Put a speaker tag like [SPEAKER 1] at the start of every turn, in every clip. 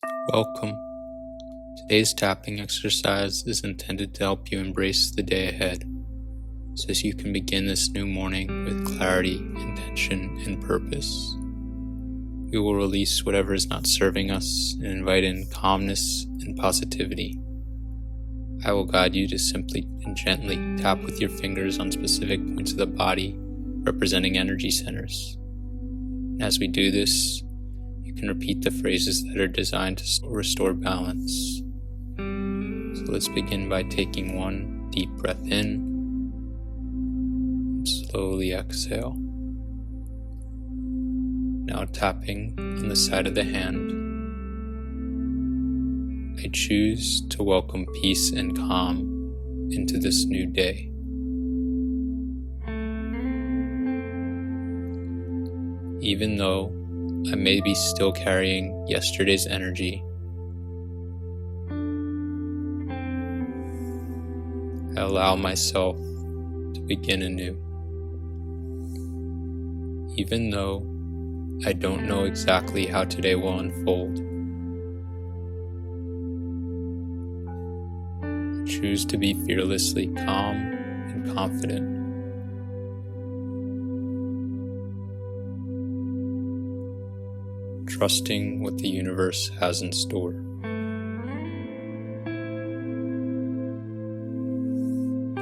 [SPEAKER 1] Welcome. Today's tapping exercise is intended to help you embrace the day ahead, so you can begin this new morning with clarity, intention, and purpose. We will release whatever is not serving us and invite in calmness and positivity. I will guide you to simply and gently tap with your fingers on specific points of the body, representing energy centers. And as we do this, you can repeat the phrases that are designed to restore balance. So let's begin by taking one deep breath in and slowly exhale. Now tapping on the side of the hand, I choose to welcome peace and calm into this new day. Even though I may be still carrying yesterday's energy, I allow myself to begin anew. Even though I don't know exactly how today will unfold, I choose to be fearlessly calm and confident. Trusting what the universe has in store.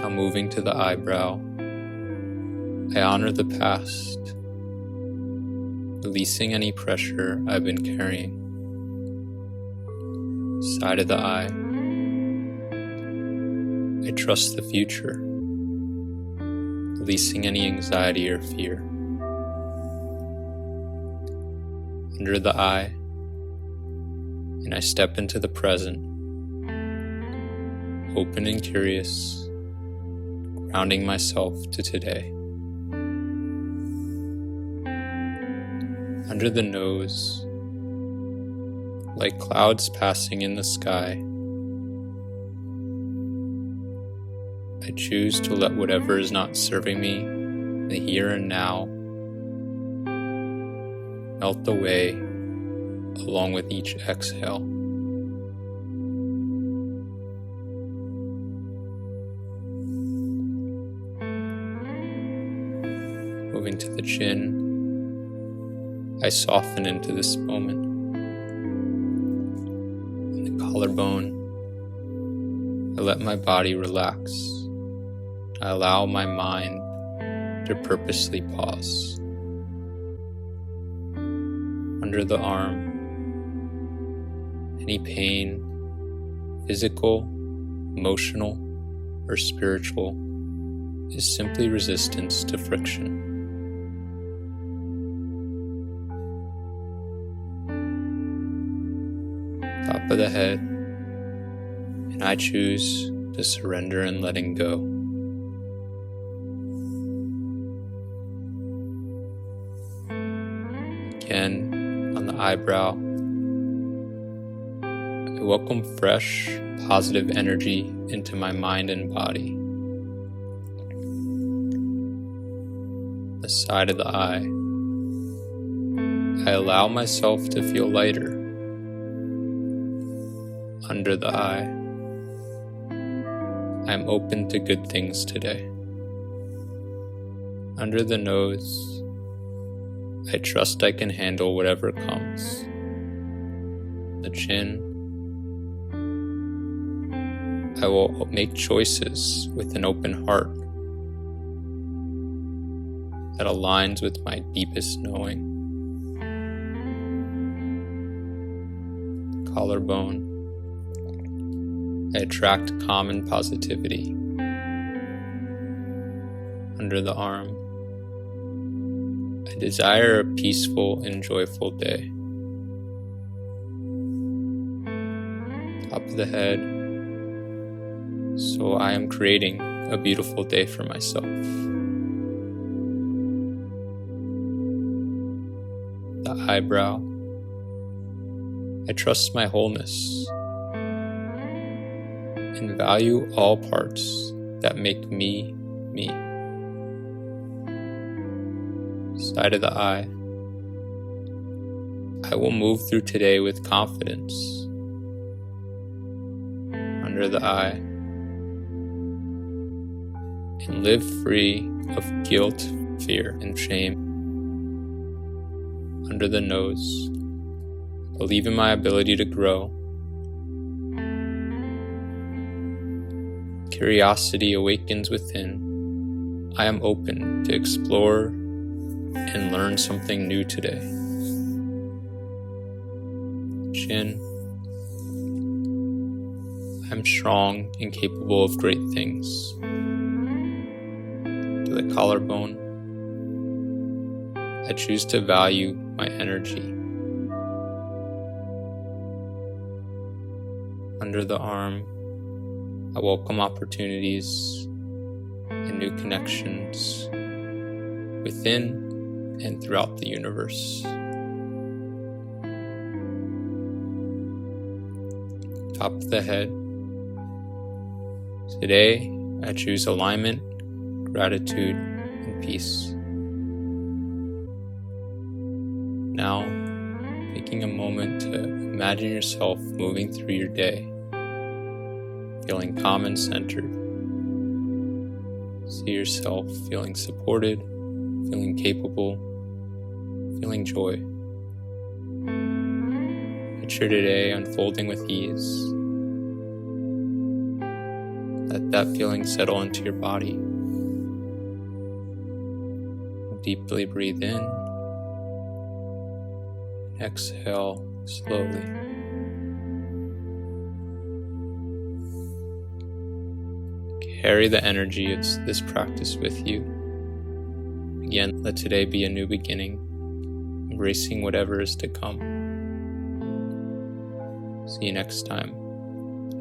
[SPEAKER 1] Now moving to the eyebrow, I honor the past, releasing any pressure I've been carrying. Side of the eye, I trust the future, releasing any anxiety or fear. Under the eye, and I step into the present, open and curious, grounding myself to today. Under the nose, like clouds passing in the sky, I choose to let whatever is not serving me in the here and now melt away along with each exhale. Moving to the chin, I soften into this moment. In the collarbone, I let my body relax. I allow my mind to purposely pause. Under the arm, any pain, physical, emotional, or spiritual, is simply resistance to friction. Top of the head, and I choose to surrender and letting go. Again, on the eyebrow, I welcome fresh, positive energy into my mind and body. The side of the eye, I allow myself to feel lighter. Under the eye, I am open to good things today. Under the nose, I trust I can handle whatever comes. The chin, I will make choices with an open heart that aligns with my deepest knowing. Collarbone, I attract calm and positivity. Under the arm, I desire a peaceful and joyful day. Top of the head, so I am creating a beautiful day for myself. The eyebrow, I trust my wholeness and value all parts that make me, me. Side of the eye, I will move through today with confidence. Under the eye. And live free of guilt, fear, and shame. Under the nose. Believe in my ability to grow. Curiosity awakens within. I am open to explore and learn something new today. Chin. I am strong and capable of great things. To the collarbone. I choose to value my energy. Under the arm, I welcome opportunities and new connections within and throughout the universe. Top of the head. Today, I choose alignment, gratitude, and peace. Now, taking a moment to imagine yourself moving through your day, feeling calm and centered. See yourself feeling supported, feeling capable, feeling joy. Picture today unfolding with ease. Let that feeling settle into your body. Deeply breathe in. Exhale slowly. Carry the energy of this practice with you. Again, let today be a new beginning, embracing whatever is to come. See you next time.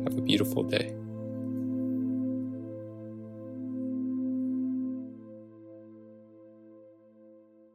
[SPEAKER 1] Have a beautiful day.